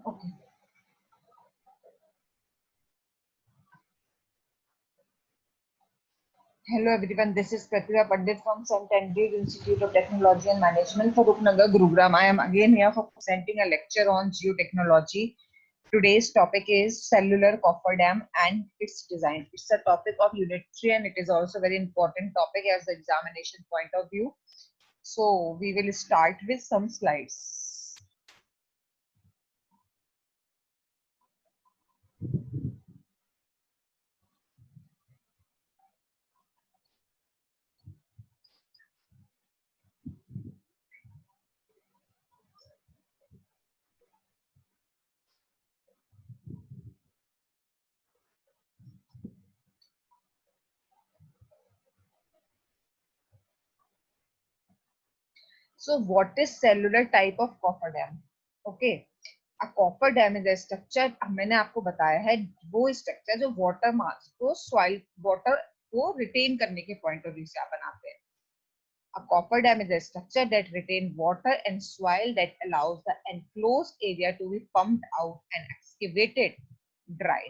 Okay. Hello everyone, this is Pratibha Pandit from St. Andrews Institute of Technology and Management, Farrukhnagar, Gurugram. I am again here for presenting a lecture on geotechnology. Today's topic is cellular cofferdam and its design. It's a topic of Unit 3 and it is also a very important topic as the examination point of view. So we will start with some slides. So what is cellular type of cofferdam? Okay. A cofferdam is a structure, मैंने आपको बताया है वो structure जो water mass को soil water को retain करने के पॉइंट ऑफ व्यू से आप बनाते हैं. A cofferdam is a structure that retains water and soil that allows the enclosed area to be pumped out and excavated dry.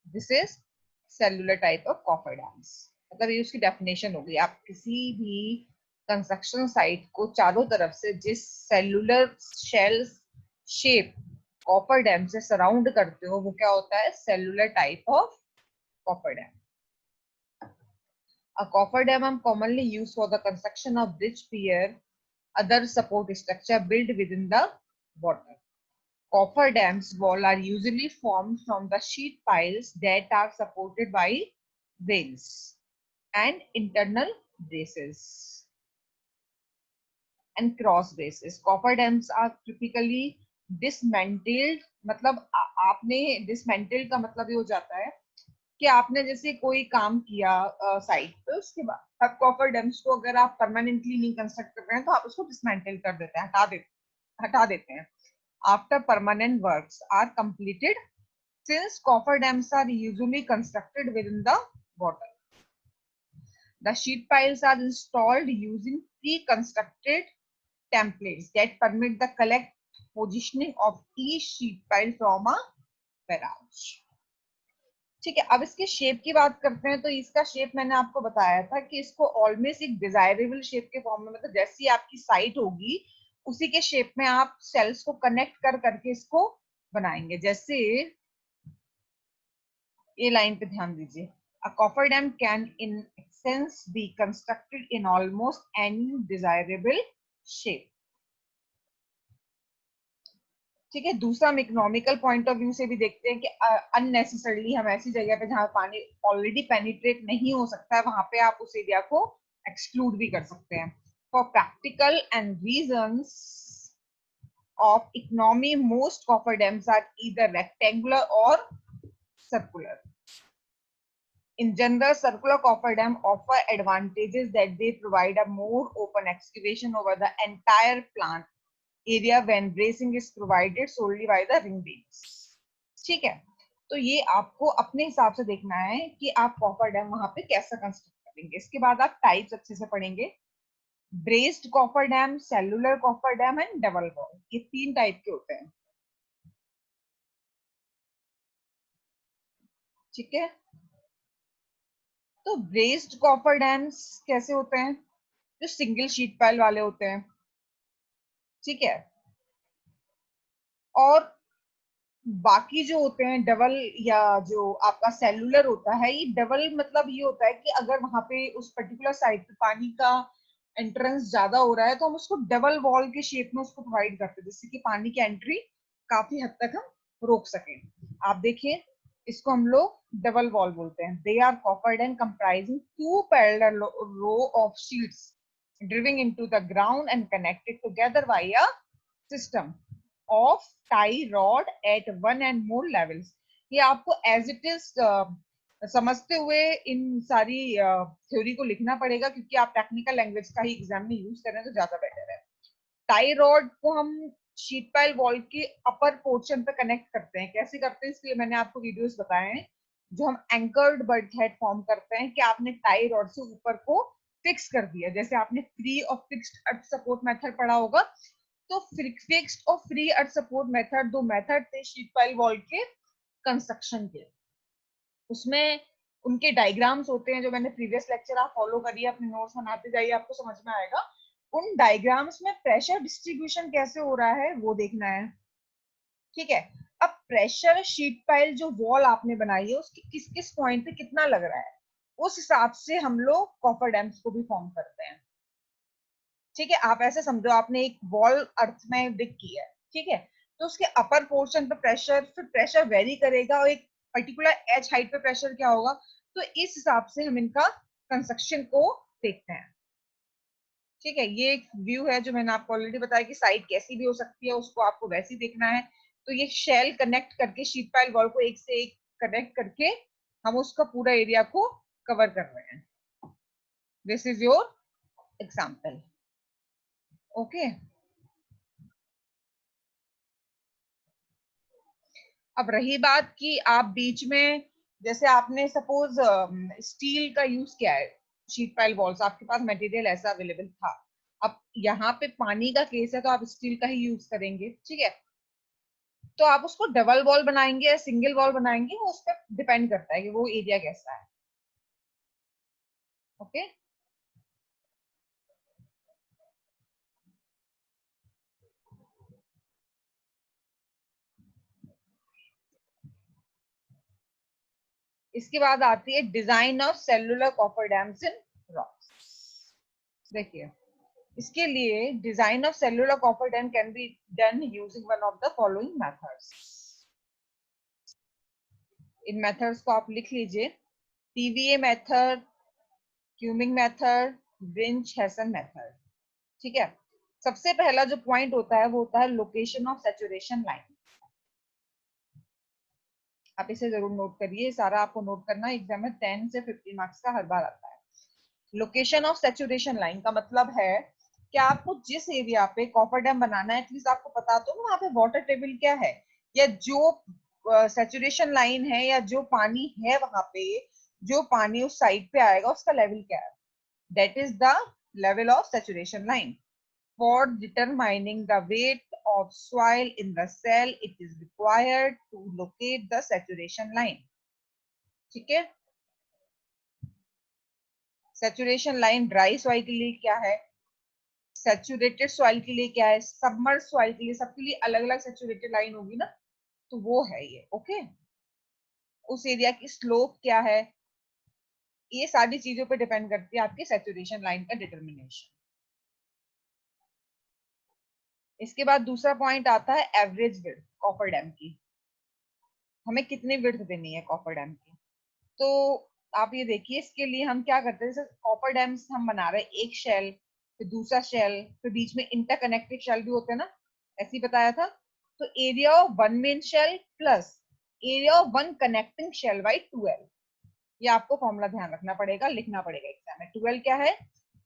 This is cellular type of cofferdams. मतलब ये उसकी definition होगी. आप किसी भी कंस्ट्रक्शन साइट को चारों तरफ से जिस सेलुलर शेल शेप कॉफरडैम से सराउंड करते हो वो क्या होता है? Cellular type of cofferdam. A cofferdam commonly used for the construction of bridge, pier, other support structure built within the water. Cofferdams wall are usually formed from the sheet piles that are supported by rails and internal braces and cross braces. Cofferdams are typically dismantled. मतलब आपने dismantled का मतलब ये हो जाता है कि आपने जैसे कोई काम किया साइट पे, उसके बाद अब कॉफर डैम्स को अगर आप परमानेंटली नहीं कंस्ट्रक्ट कर रहे हैं तो आप उसको डिसमेंटल कर देते हैं, हटा देते हैं. After permanent works are completed, since coffer dams are usually constructed within the water, the sheet piles are installed using pre constructed templates that permit the correct positioning of each sheet pile from a barrage. ठीक है. अब इसके shape की बात करते हैं तो इसका शेप मैंने आपको बताया था कि इसको ऑलमोस्ट एक डिजायरेबल शेप के फॉर्म में, मतलब जैसी आपकी साइट होगी उसी के शेप में आप सेल्स को कनेक्ट कर करके इसको बनाएंगे. जैसे ये लाइन पे ध्यान दीजिए. A cofferdam can in essence be constructed in almost any desirable shape. ठीक है. दूसरा हम इकोनॉमिकल पॉइंट ऑफ व्यू से भी देखते हैं कि अननेसेसरली हम ऐसी जगह पे जहां पानी ऑलरेडी पेनिट्रेट नहीं हो सकता है वहां पे आप उस एरिया को एक्सक्लूड भी कर सकते हैं. For practical and reasons of economy most coffer dams are either rectangular और circular. In general, circular coffer dam offer advantages that they provide a more open excavation over the entire plant area when bracing is provided solely by the ring beams. ठीक है, तो ये आपको अपने हिसाब से देखना है कि आप कॉपर डैम वहां पे कैसा कंस्ट्रक्ट करेंगे. इसके बाद आप टाइप्स अच्छे से पढ़ेंगे. Braced copper dam, cellular copper dam and double wall, ये 3 टाइप के होते हैं. ठीक है, तो ब्रेस्ड कॉपर डैम्स कैसे होते हैं? जो सिंगल शीट पाइल वाले होते हैं. ठीक है, और बाकी जो होते हैं डबल या जो आपका सेलुलर होता है, ये डबल मतलब ये होता है कि अगर वहां पे उस पर्टिकुलर साइड पे पानी का एंट्रेंस ज्यादा हो रहा है तो हम उसको डबल वॉल के शेप में उसको प्रोवाइड करते हैं, जिससे कि पानी की एंट्री काफी हद तक हम रोक सकें. आप देखिए, इसको हम लोग डबल वॉल बोलते हैं. They are cofferdam and comprising 2 parallel row of sheets driven into the ground and connected together by a system of tie rod at one and more levels. ये आपको एज इट इज समझते हुए इन सारी theory को लिखना पड़ेगा, क्योंकि आप टेक्निकल लैंग्वेज का ही एग्जाम में यूज करें तो ज्यादा बेटर है. टाई रॉड को हम शीट पाइल वॉल के अपर पोर्शन पे कनेक्ट करते हैं. कैसे करते हैं इसके लिए मैंने आपको वीडियोस बताए हैं. जो हम एंकर्ड बर्ड हेड फॉर्म करते हैं कि आपने टाई रॉड से ऊपर को फिक्स कर दिया. जैसे आपने फ्री और फिक्स्ड अर्थ सपोर्ट मेथड पढ़ा होगा, तो फिक्स्ड और फ्री अर्थ सपोर्ट मेथड 2 मेथड थे शीट पाइल वॉल के कंस्ट्रक्शन के. उसमें उनके डायग्राम्स होते हैं, जो मैंने प्रीवियस लेक्चर आप फॉलो करिए, अपने नोट्स बनाते जाइए, आपको समझ में आएगा. उन डायग्राम्स में प्रेशर डिस्ट्रीब्यूशन कैसे हो रहा है वो देखना है. ठीक है, अब प्रेशर शीट पाइल जो वॉल आपने बनाई है उसकी किस किस पॉइंट पे कितना लग रहा है, उस हिसाब से हम लोग कॉफर डैम्स को भी फॉर्म करते हैं. ठीक है, आप ऐसे समझो, आपने एक वॉल अर्थ में डिग की है. ठीक है, तो उसके अपर पोर्शन पे प्रेशर, फिर प्रेशर वेरी करेगा और एक पर्टिकुलर एज हाइट पे प्रेशर क्या होगा, तो इस हिसाब से हम इनका कंस्ट्रक्शन को देखते हैं. ठीक है, ये एक व्यू है जो मैंने आपको ऑलरेडी बताया कि साइड कैसी भी हो सकती है, उसको आपको वैसी देखना है. तो ये शेल कनेक्ट करके शीट पाइल वॉल को एक से एक कनेक्ट करके हम उसका पूरा एरिया को कवर कर रहे हैं. This is your example. Okay, अब रही बात कि आप बीच में, जैसे आपने सपोज स्टील का यूज किया है शीट पाइल वॉल्स, आपके पास मटेरियल ऐसा अवेलेबल था. अब यहाँ पे पानी का केस है तो आप स्टील का ही यूज करेंगे. ठीक है, तो आप उसको डबल वॉल बनाएंगे या सिंगल वॉल बनाएंगे, वो उस पर डिपेंड करता है कि वो एरिया कैसा है. ओके, इसके बाद आती है design of cellular copper dams in rocks. देखिए, इसके लिए design of cellular copper dam can be done using one of the following methods. In methods को आप लिख लीजिए: पीवीए मेथड, क्यूमिंग मेथड, ब्रिंच हेसन मेथड. ठीक है, सबसे पहला जो पॉइंट होता है वो होता है लोकेशन ऑफ सैचुरेशन लाइन. आप इसे जरूर नोट करिए, सारा आपको नोट करना, एग्जाम में 10 से 15 मार्क्स का हर बार आता है. लोकेशन ऑफ सैचुरेशन लाइन का मतलब है कि आपको जिस एरिया पे कॉपर डैम बनाना है, एटलीस्ट आपको पता तो वहां पे वाटर टेबल क्या है, या जो सैचुरेशन लाइन है या जो पानी है वहां पे, जो पानी उस साइड पे आएगा उसका लेवल क्या है. That is the level of saturation line. For determining the weight of soil in the cell, it is required to locate the saturation line. ठीक है, सैचुरेशन लाइन ड्राई सॉइल के लिए क्या है, सैचुरेटेड सॉइल के लिए क्या है, सबमर्ज सॉइल के लिए, सबके लिए अलग अलग सैचुरेटेड लाइन होगी ना, तो वो है ये. ओके, उस एरिया की स्लोप क्या है, ये सारी चीजों पे डिपेंड करती है आपकी सैचुरेशन लाइन का डिटर्मिनेशन. इसके बाद दूसरा पॉइंट आता है एवरेज विड्थ कॉपर डैम की. हमें कितनी विड्थ देनी है कॉपर डैम की. तो आप ये देखिए, इसके लिए हम क्या करते हैं, जैसे कॉपर डैम्स हम बना रहे हैं, एक शेल, फिर दूसरा शेल, फिर बीच में इंटरकनेक्टेड शेल भी होते हैं ना, ऐसे ही बताया था. तो area of one main shell plus area of one connecting shell by 12. ये आपको फॉर्मूला ध्यान रखना पड़ेगा, लिखना पड़ेगा एग्जाम में। 12 क्या है?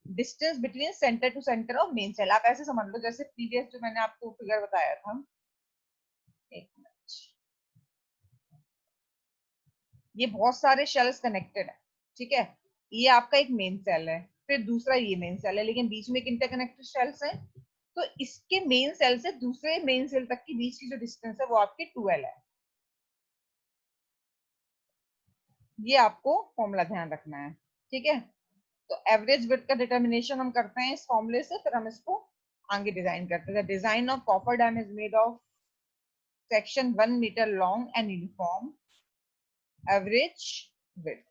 Distance between centre to centre of main cell. आप ऐसे समझ लो जैसे प्रीवियस जो मैंने आपको फिगर बताया था, एक मिनट, ये बहुत सारे शेल्स कनेक्टेड है, ठीक है। ये आपका एक मेन सेल है, फिर दूसरा ये मेन सेल है, लेकिन बीच में एक इंटरकनेक्टेड शेल्स है। तो इसके मेन सेल से दूसरे मेन सेल तक के बीच की जो डिस्टेंस है वो आपकी 12 है। ये आपको फॉर्मूला ध्यान रखना है, ठीक है। तो एवरेज विड्थ का डिटर्मिनेशन हम करते हैं इस फॉर्मूले से, फिर हम इसको आगे डिजाइन करते हैं। Design of copper dam is made of section 1 metre long and uniform average width.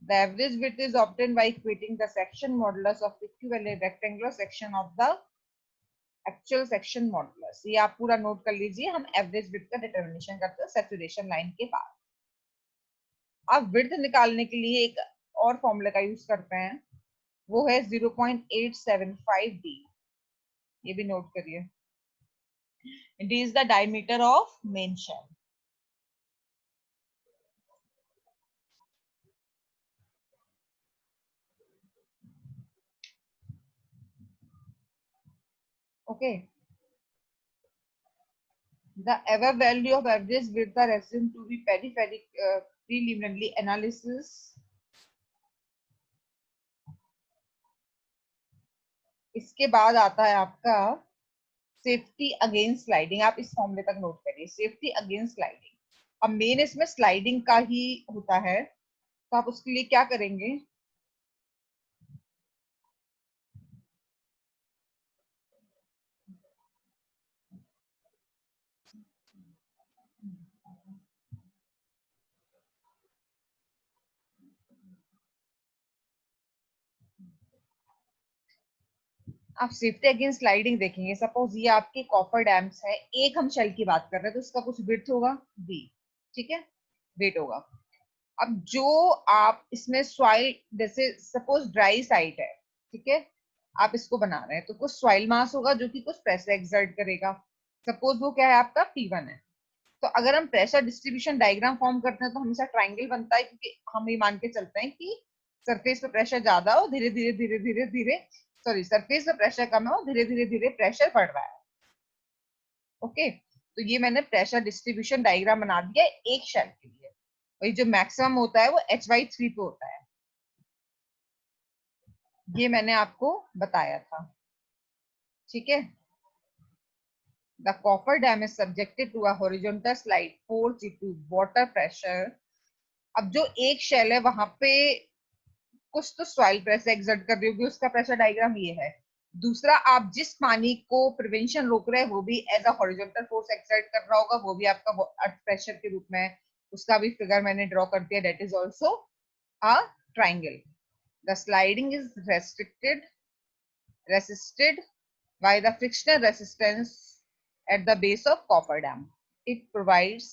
The average width is obtained by equating the section modulus of the equivalent rectangular section of the actual section modulus। ये आप पूरा note कर लीजिए, हम average width का determination करते हैं saturation line के बाद। अब विड्थ निकालने के लिए एक और फॉर्मूले का यूज करते हैं, वो है 0.875 डी। ये भी नोट करिए। D is the diameter of main shell. Okay, the above value of average width are assumed to be peripheric preliminary analysis। इसके बाद आता है आपका सेफ्टी अगेंस्ट स्लाइडिंग। आप इस फॉर्मूले तक नोट करिए, सेफ्टी अगेंस्ट स्लाइडिंग। अब मेन इसमें स्लाइडिंग का ही होता है, तो आप उसके लिए क्या करेंगे? आप सेफ्टी अगेंस्ट स्लाइडिंग देखेंगे, सपोज ये आपके कॉपर डैम्स है, एक हम शेल की बात कर रहे हैं, तो इसका कुछ विड्थ होगा डी, ठीक है, वेट होगा। अब जो आप इसमें सॉइल, जैसे सपोज ड्राई साइट है, ठीक है, आप इसको बना रहे हैं, तो कुछ सॉइल मास होगा जो कि कुछ प्रेशर एक्सर्ट करेगा। सपोज वो क्या है आपका P1 है। तो अगर हम प्रेशर डिस्ट्रीब्यूशन डायग्राम फॉर्म करते हैं तो हमेशा ट्राइंगल बनता है, क्योंकि हम ये मान के चलते हैं कि सरफेस पे प्रेशर ज्यादा हो, धीरे धीरे धीरे धीरे धीरे, सॉरी, सरफेस पे प्रेशर कम हो, धीरे धीरे धीरे प्रेशर बढ़ रहा है। ओके, तो ये मैंने प्रेशर डिस्ट्रीब्यूशन डायग्राम बना दिया एक शेल के लिए। वही जो मैक्सिमम होता है वो Hy3 पे होता है, ये मैंने आपको बताया था, ठीक है। The copper dam is subjected to a horizontal slide force due to water pressure. अब जो एक शेल है वहां पे कुछ तो सॉइल प्रेशर एक्सर्ट कर रही होगी, उसका प्रेशर डायग्राम ये है। दूसरा, आप जिस पानी को प्रिवेंशन रोक रहे हैं वो भी as a horizontal force exert कर रहा होगा, वो भी आपका अर्थ प्रेशर के रूप में, उसका भी फिगर मैंने ड्रॉ कर दिया, that is also a triangle. The sliding is resisted by the frictional resistance at the base of copper dam। It provides,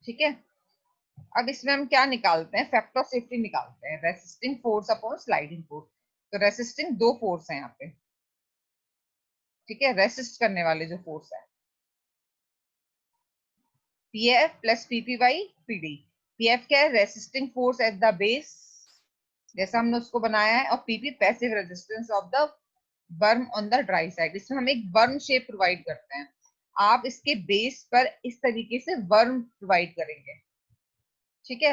ठीक है। अब इसमें हम क्या निकालते हैं? फैक्टर ऑफ सेफ्टी निकालते हैं, resisting force upon sliding force. तो रेसिस्टिंग दो फोर्स हैं यहाँ पे, ठीक है, रेसिस्ट करने वाले जो फोर्स है, PF plus PP by PD. PF क्या है? Resisting force at the base, जैसा हमने उसको बनाया है, और PP passive resistance of the worm on the dry side. इसमें हम एक वर्म शेप प्रोवाइड करते हैं, आप इसके बेस पर इस तरीके से वर्म प्रोवाइड करेंगे, ठीक है।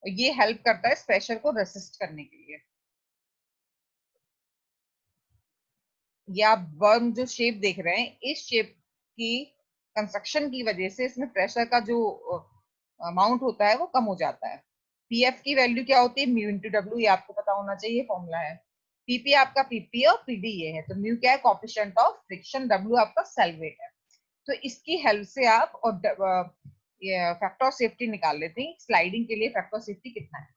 ये हेल्प करता है इस प्रेशर को रेसिस्ट करने के लिए। ये आप वर्म जो शेप देख रहे हैं, इस शेप की कंस्ट्रक्शन की वजह से इसमें प्रेशर का जो अमाउंट होता है वो कम हो जाता है। पीएफ की वैल्यू क्या होती है? म्यू इंटू डब्ल्यू, ये आपको पता होना चाहिए, फॉर्मूला है। पीपी आपका पीपी और पीडी ये है, तो म्यू क्या है? कोएफिशिएंट ऑफ फ्रिक्शन, डब्ल्यू आपका सेल वेट है। तो इसकी हेल्प से आप और फैक्टर ऑफ सेफ्टी निकाल लेते हैं, स्लाइडिंग के लिए फैक्टर ऑफ सेफ्टी कितना है।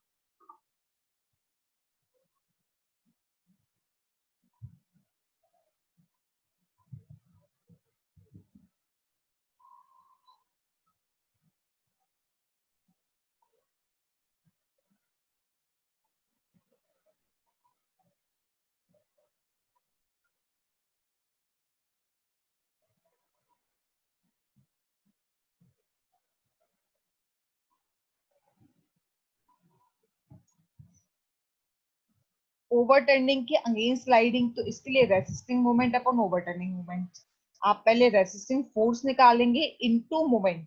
ओवरटर्निंग के अगेंस्ट स्लाइडिंग, तो इसके लिए resisting moment upon overturning moment. आप पहले रेसिस्टिंग फोर्स निकालेंगे इनटू मोमेंट।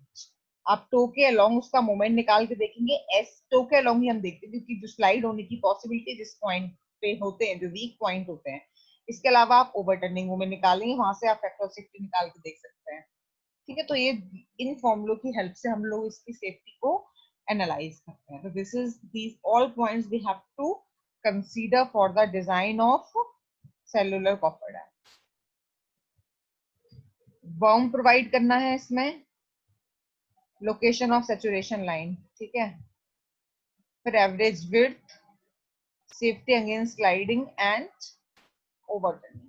आप टो के अलोंग उसका मोमेंट निकाल के देखेंगे, एस टो के अलोंग ही हम देखते हैं, क्योंकि जो स्लाइड होने की पॉसिबिलिटी जिस पॉइंट पे होते हैं, जो वीक पॉइंट होते हैं, इसके अलावा आप ओवरटर्निंग मोमेंट निकालेंगे, वहां से आप फैक्टर ऑफ सेफ्टी निकाल के देख सकते हैं। ठीक है, तो ये इन फॉर्मुलों की हेल्प से हम लोग इसकी सेफ्टी को एनालाइज करते हैं। तो this is these all points we have to consider for the design of cellular copper dam. Berm provide करना है इसमें, लोकेशन ऑफ सैचुरेशन लाइन, ठीक है, फिर average width, safety against sliding and overturning.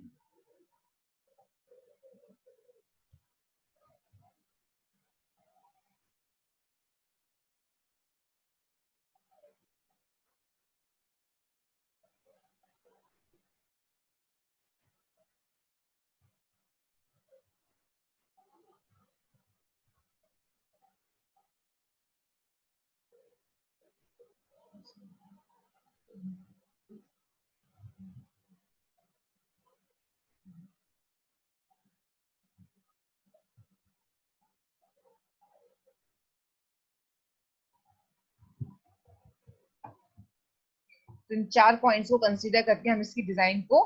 तो इन 4 पॉइंट्स को कंसीडर करके हम इसकी डिजाइन को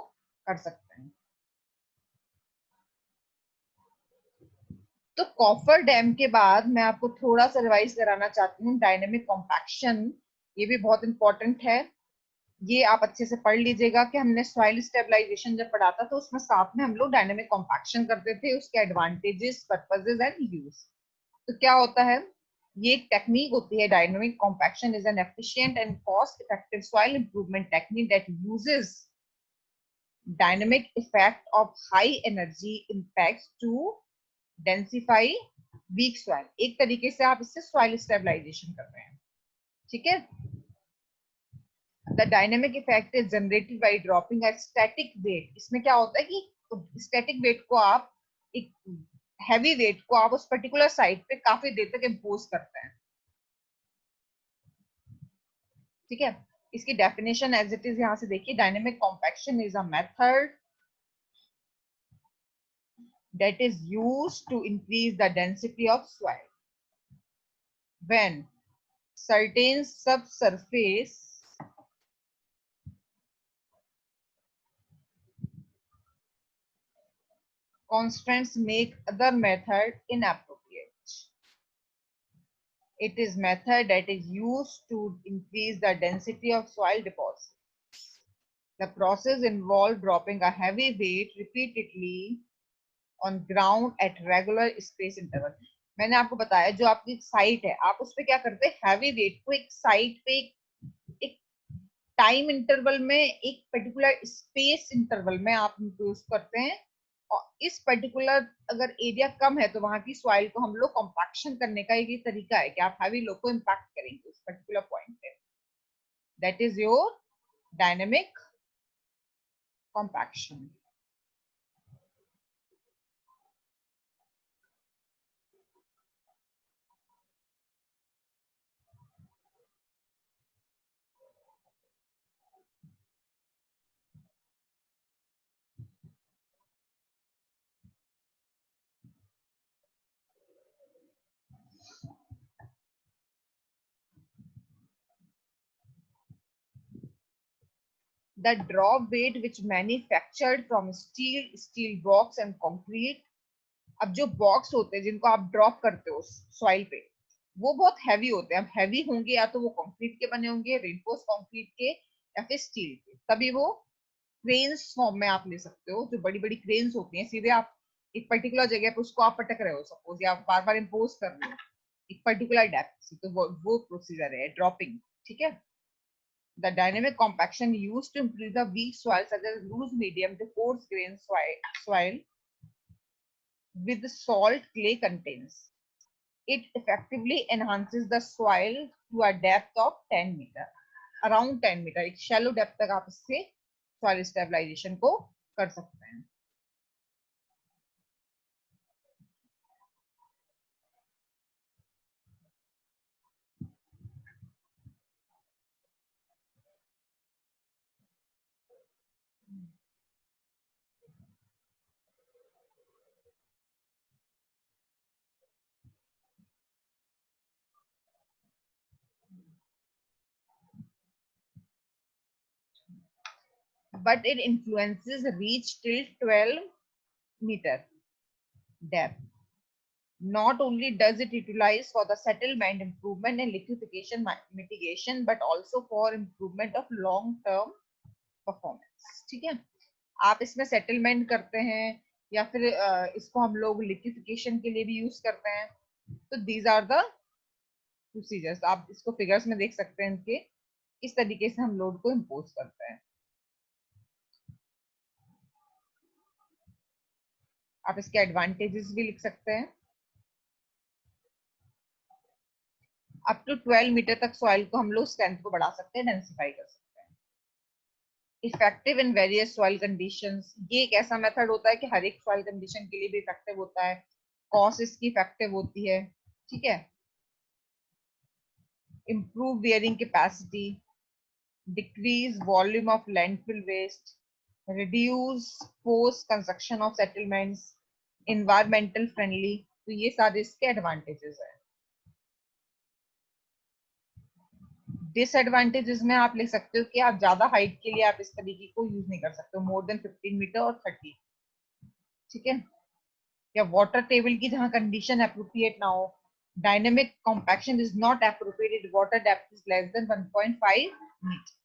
कर सकते हैं। तो कॉफर डैम के बाद मैं आपको थोड़ा सा रिवाइज कराना चाहती हूँ डायनेमिक कॉम्पैक्शन। ये भी बहुत इंपॉर्टेंट है, ये आप अच्छे से पढ़ लीजिएगा कि हमने सॉइल स्टेबलाइजेशन जब पढ़ा था तो उसमें साथ में हम लोग डायनेमिक कॉम्पैक्शन करते थे, उसके एडवांटेजेस, पर्पसेस एंड यूज। तो क्या होता है, ये एक टेक्निक होती है, dynamic compaction is an efficient and cost effective soil improvement technique that uses dynamic effect of high energy impact to densify weak soil. एक तरीके से आप इससे सॉइल स्टेबलाइजेशन कर रहे हैं, ठीक है। The dynamic effect is generated by dropping a static weight. इसमें क्या होता है कि स्टैटिक वेट को आप, एक हैवी वेट को आप उस पर्टिकुलर साइड पे काफी देर तक इंपोज करते हैं, ठीक है। इसकी डेफिनेशन एज इट इज यहां से देखिए, dynamic compaction is a method that is used to increase the density of soil when certain subsurface constraints make other method inappropriate. It is method that is used to increase the density of soil deposits. The process involved dropping a heavy weight repeatedly on ground at regular space interval. मैंने आपको बताया जो आपकी site है, आप उस पे क्या करते हैं, हैवी वेट को एक साइट पे एक टाइम इंटरवल में, एक पर्टिकुलर स्पेस इंटरवल में आप यूज करते हैं। और इस पर्टिकुलर अगर एरिया कम है तो वहां की सॉइल को हम लोग कॉम्पैक्शन करने का एक तरीका है कि आप हैवी लोड को इम्पैक्ट करेंगे उस पर्टिकुलर पॉइंट पे। That is your dynamic compaction. The drop weight which manufactured from steel box and concrete। अब जो बॉक्स होते हैं जिनको आप ड्रॉप करते हो सॉइल पे, वो बहुत हैवी होते हैं। अब हैवी होंगे या तो वो कंक्रीट के बने होंगे, रेनफोर्स कंक्रीट के, या फिर स्टील के, तभी वो क्रेन्स फॉर्म में आप ले सकते हो। जो बड़ी बड़ी क्रेन्स होती हैं, सीधे आप एक पर्टिकुलर जगह पे उसको आप पटक रहे हो सपोज, या आप बार बार इम्पोज कर रहे हो एक पर्टिकुलर डेप्थ से, तो वो प्रोसीजर है ड्रॉपिंग, ठीक है। The dynamic compaction used to improve the weak soil such as loose, medium to coarse grain soil with salt clay contains. It effectively enhances the soil to a depth of 10 meter, around 10 meter। एक shallow depth तक आप इससे soil stabilization को कर सकते हैं। but it influences reach till 12-meter depth. Not only does it utilize for the settlement, improvement and liquefaction mitigation, but also for improvement of long term performance. ठीक है, आप इसमें सेटलमेंट करते हैं या फिर इसको हम लोग लिक्विफिकेशन के लिए भी यूज करते हैं. तो दीज आर द प्रोसीजर्स. आप इसको फिगर्स में देख सकते हैं इनके किस तरीके से हम लोड को इम्पोज करते हैं. आप इसके एडवांटेजेस भी लिख सकते हैं. अप टू 12 मीटर तक सॉइल को हम लोग स्ट्रेंथ को बढ़ा सकते हैं, डेंसिफाई कर सकते हैं. Effective in various soil conditions. ये एक ऐसा मेथड होता है कि हर एक सॉइल कंडीशन के लिए भी इफेक्टिव होता है. कॉस्ट इसकी इफेक्टिव होती है. ठीक है. improve bearing capacity, decrease volume of landfill waste, reduce post construction of settlements, environmental friendly. तो ये सारे इसके एडवांटेजेस हैं. डिसएडवांटेजेस में आप लिख सकते हो कि आप ज्यादा हाइट के लिए आप इस तरीके को यूज नहीं कर सकते हो, मोर देन 15 मीटर और 30. ठीक है. या वाटर टेबल की जहां कंडीशन अप्रोप्रिएट ना हो. Dynamic compaction is not appropriated, water depth is less than 1.5 metre.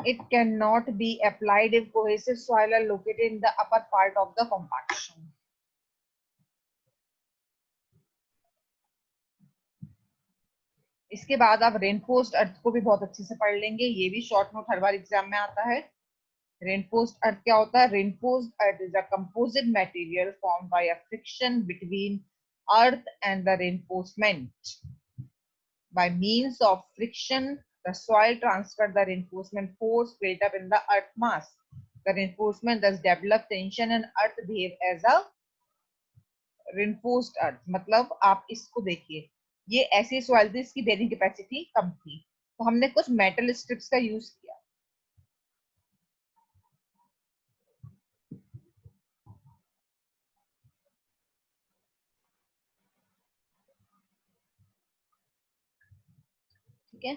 It cannot be applied if cohesive soil are located in the upper part of the compaction. इसके बाद आप reinforced अर्थ को भी बहुत अच्छे से पढ़ लेंगे. ये भी शॉर्ट नोट हर बार एग्जाम में आता है. रेनफोर्स्ड अर्थ क्या होता है? Reinforced earth is a composite material formed by a friction between earth and the reinforcement. By means of friction, the soil transferred the reinforcement force built up in the earth mass. The reinforcement thus developed tension and earth behave as a reinforced earth. मतलब आप इसको देखिए, ये ऐसी soil थी, इसकी bearing capacity कम थी, तो हमने कुछ मेटल स्ट्रिप्स का यूज किया. ठीक है.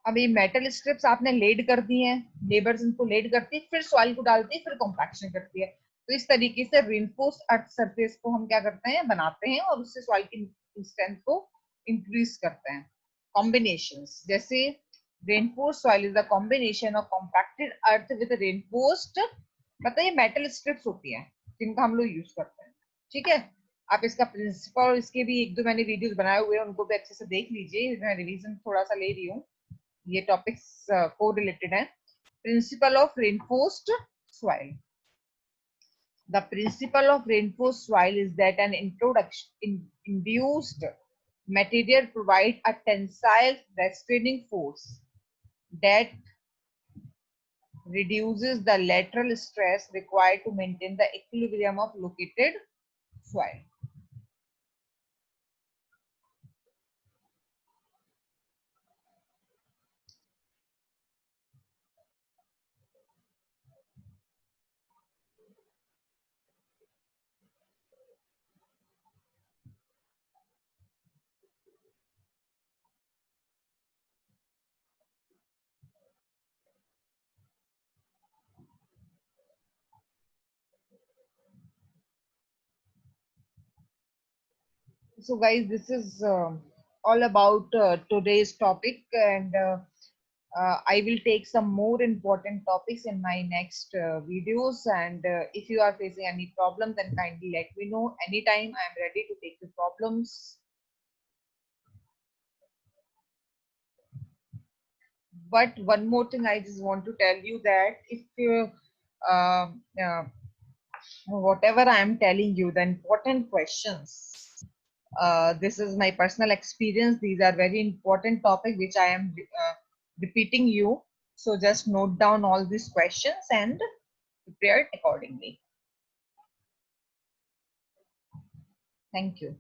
अब ये मेटल स्ट्रिप्स आपने लेड कर दी हैं, लेबर्स इनको लेड करती है, फिर सॉइल को डालती है, फिर कॉम्पैक्शन करती है. तो इस तरीके से रेनफोर्स्ड अर्थ सरफेस को हम क्या करते हैं, बनाते हैं और उससे सॉइल की स्ट्रेंथ को इंक्रीज करते हैं. कॉम्बिनेशंस जैसे reinforced soil is the combination of compacted earth with reinforced, मतलब ये मेटल स्ट्रिप्स होती हैं जिनका हम लोग यूज करते हैं. ठीक है. आप इसका प्रिंसिपल और इसके भी एक दो मैंने वीडियोस बनाए हुए हैं, उनको भी अच्छे से देख लीजिए. मैं रिवीजन थोड़ा सा ले रही हूँ, ये टॉपिक्स को रिलेटेड है. Principle of reinforced soil. The principle of reinforced soil is that an induced material provides a tensile restraining force that reduces the lateral stress required to maintain the equilibrium of located soil. So guys, this is all about today's topic, and I will take some more important topics in my next videos. And if you are facing any problem, then kindly let me know. Anytime I am ready to take the problems. But one more thing I just want to tell you, that if you uh, uh, whatever I am telling you, the important questions, this is my personal experience, these are very important topic which I am repeating you. So just note down all these questions and prepare it accordingly. Thank you.